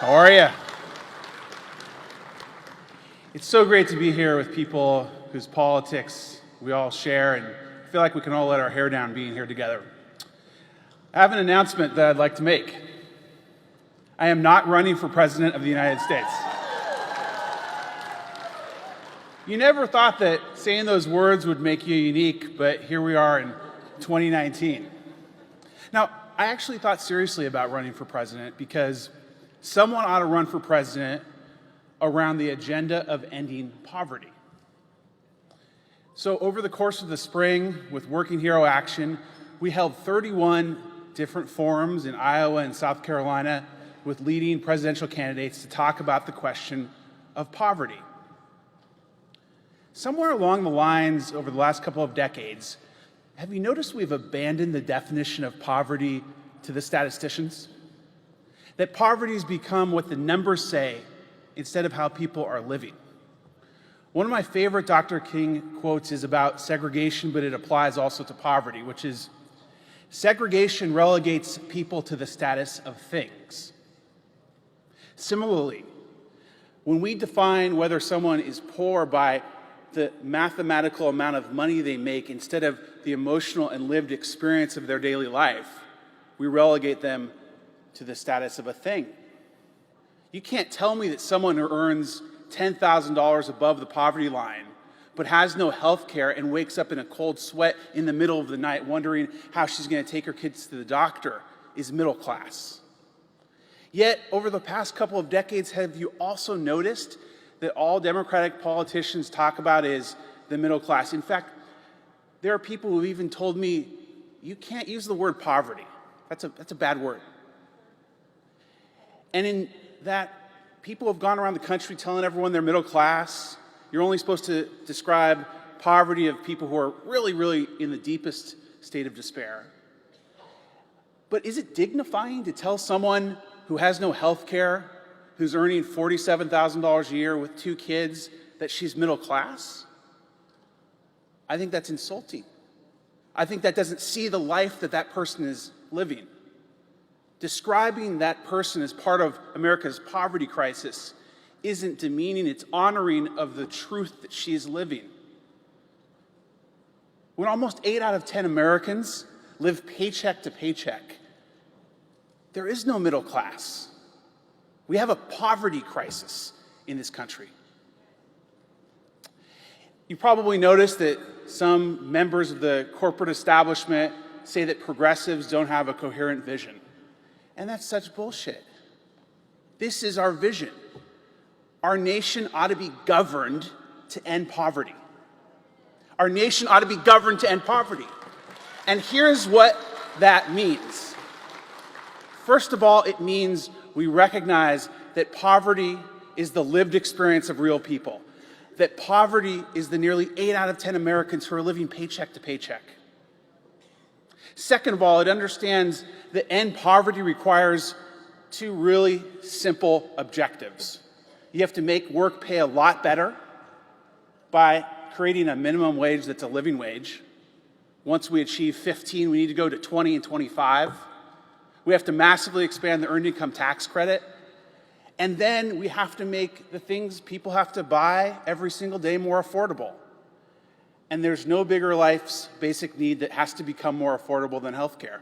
How are you? It's so great to be here with people whose politics we all share and feel like we can all let our hair down being here together. I have an announcement that I'd like to make. I am not running for President of the United States. You never thought that saying those words would make you unique, but here we are in 2019. Now, I actually thought seriously about running for president because someone ought to run for president around the agenda of ending poverty. So over the course of the spring, with Working Hero Action, we held 31 different forums in Iowa and South Carolina with leading presidential candidates to talk about the question of poverty. Somewhere along the lines over the last couple of decades, have you noticed we've abandoned the definition of poverty to the statisticians? That poverty has become what the numbers say instead of how people are living. One of my favorite Dr. King quotes is about segregation, but it applies also to poverty, which is, segregation relegates people to the status of things. Similarly, when we define whether someone is poor by the mathematical amount of money they make instead of the emotional and lived experience of their daily life, we relegate them to the status of a thing. You can't tell me that someone who earns $10,000 above the poverty line but has no health care and wakes up in a cold sweat in the middle of the night wondering how she's going to take her kids to the doctor is middle class. Yet, over the past couple of decades, have you also noticed that all Democratic politicians talk about is the middle class? In fact, there are people who have even told me, you can't use the word poverty. That's a bad word. And in that, people have gone around the country telling everyone they're middle class. You're only supposed to describe poverty of people who are really, really in the deepest state of despair. But is it dignifying to tell someone who has no health care, who's earning $47,000 a year with 2 kids, that she's middle class? I think that's insulting. I think that doesn't see the life that that person is living. Describing that person as part of America's poverty crisis isn't demeaning, it's honoring of the truth that she's living. When almost 8 out of 10 Americans live paycheck to paycheck, there is no middle class. We have a poverty crisis in this country. You probably noticed that some members of the corporate establishment say that progressives don't have a coherent vision. And that's such bullshit. This is our vision. Our nation ought to be governed to end poverty. Our nation ought to be governed to end poverty. And here's what that means. First of all, it means we recognize that poverty is the lived experience of real people. That poverty is the nearly 8 out of 10 Americans who are living paycheck to paycheck. Second of all, it understands that end poverty requires 2 really simple objectives. You have to make work pay a lot better by creating a minimum wage that's a living wage. Once we achieve 15, we need to go to 20 and 25. We have to massively expand the earned income tax credit. And then we have to make the things people have to buy every single day more affordable. And there's no bigger life's basic need that has to become more affordable than healthcare.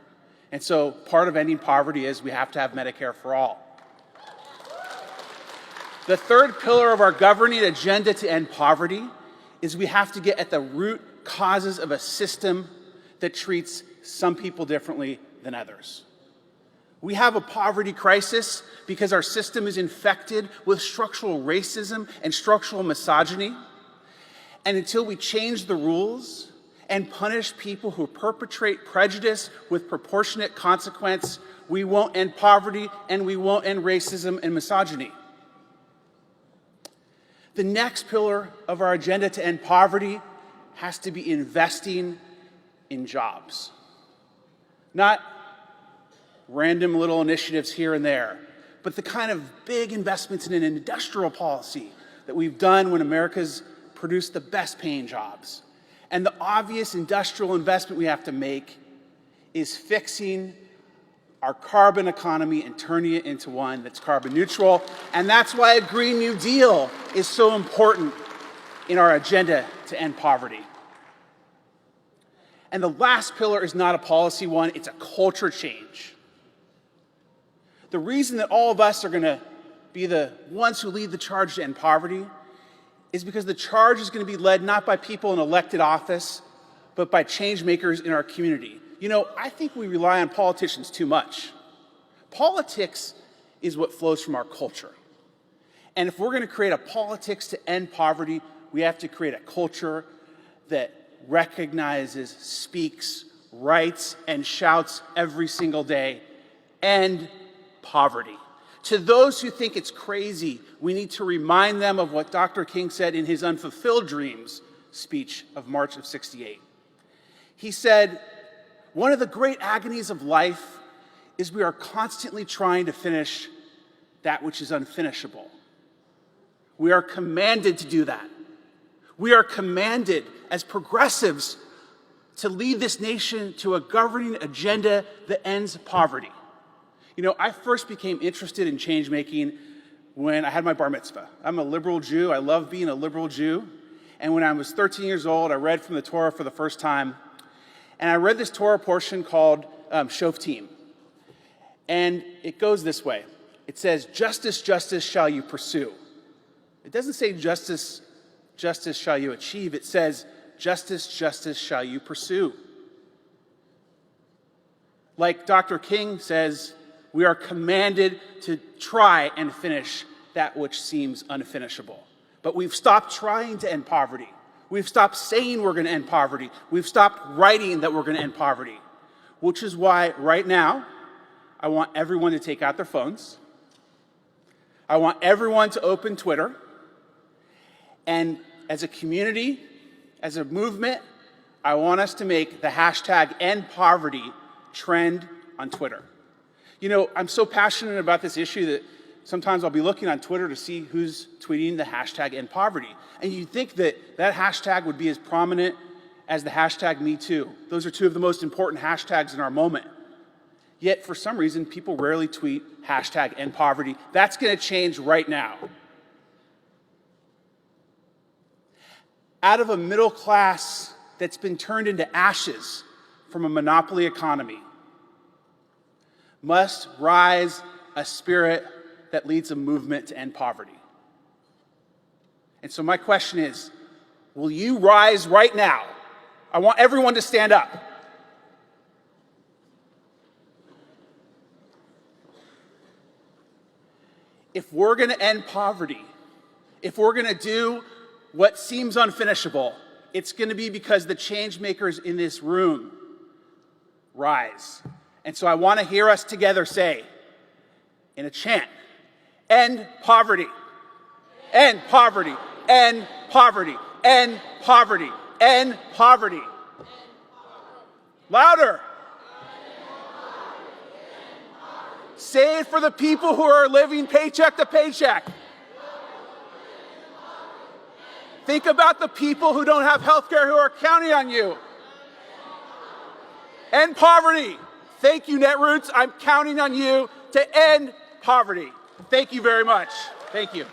And so part of ending poverty is we have to have Medicare for all. The third pillar of our governing agenda to end poverty is we have to get at the root causes of a system that treats some people differently than others. We have a poverty crisis because our system is infected with structural racism and structural misogyny. And until we change the rules and punish people who perpetrate prejudice with proportionate consequence, we won't end poverty and we won't end racism and misogyny. The next pillar of our agenda to end poverty has to be investing in jobs. Not random little initiatives here and there, but the kind of big investments in an industrial policy that we've done when America's produced the best paying jobs. And the obvious industrial investment we have to make is fixing our carbon economy and turning it into one that's carbon neutral. And that's why a Green New Deal is so important in our agenda to end poverty. And the last pillar is not a policy one, it's a culture change. The reason that all of us are going to be the ones who lead the charge to end poverty is because the charge is going to be led not by people in elected office, but by change makers in our community. You know, I think we rely on politicians too much. Politics is what flows from our culture. And if we're going to create a politics to end poverty, we have to create a culture that recognizes, speaks, writes, and shouts every single day, end poverty. To those who think it's crazy, we need to remind them of what Dr. King said in his Unfulfilled Dreams speech of March of '68. He said, "One of the great agonies of life is we are constantly trying to finish that which is unfinishable. We are commanded to do that. We are commanded as progressives to lead this nation to a governing agenda that ends poverty." You know, I first became interested in change making when I had my bar mitzvah. I'm a liberal Jew. I love being a liberal Jew. And when I was 13 years old, I read from the Torah for the first time. And I read this Torah portion called Shoftim. And it goes this way. It says, "Justice, justice shall you pursue." It doesn't say justice, justice shall you achieve. It says, "Justice, justice shall you pursue." Like Dr. King says, we are commanded to try and finish that which seems unfinishable. But we've stopped trying to end poverty. We've stopped saying we're going to end poverty. We've stopped writing that we're going to end poverty. Which is why right now, I want everyone to take out their phones. I want everyone to open Twitter. And as a community, as a movement, I want us to make the hashtag end poverty trend on Twitter. You know, I'm so passionate about this issue that sometimes I'll be looking on Twitter to see who's tweeting the hashtag end poverty. And you'd think that that hashtag would be as prominent as the hashtag #MeToo. Those are two of the most important hashtags in our moment. Yet, for some reason, people rarely tweet hashtag end poverty. That's going to change right now. Out of a middle class that's been turned into ashes from a monopoly economy, must rise a spirit that leads a movement to end poverty. And so my question is, will you rise right now? I want everyone to stand up. If we're going to end poverty, if we're going to do what seems unfinishable, it's going to be because the change makers in this room rise. And so I want to hear us together say, in a chant, end poverty, end poverty, end poverty, end poverty, end poverty. Louder. Say it for the people who are living paycheck to paycheck. Think about the people who don't have health care who are counting on you. End poverty. Thank you, Netroots. I'm counting on you to end poverty. Thank you very much. Thank you.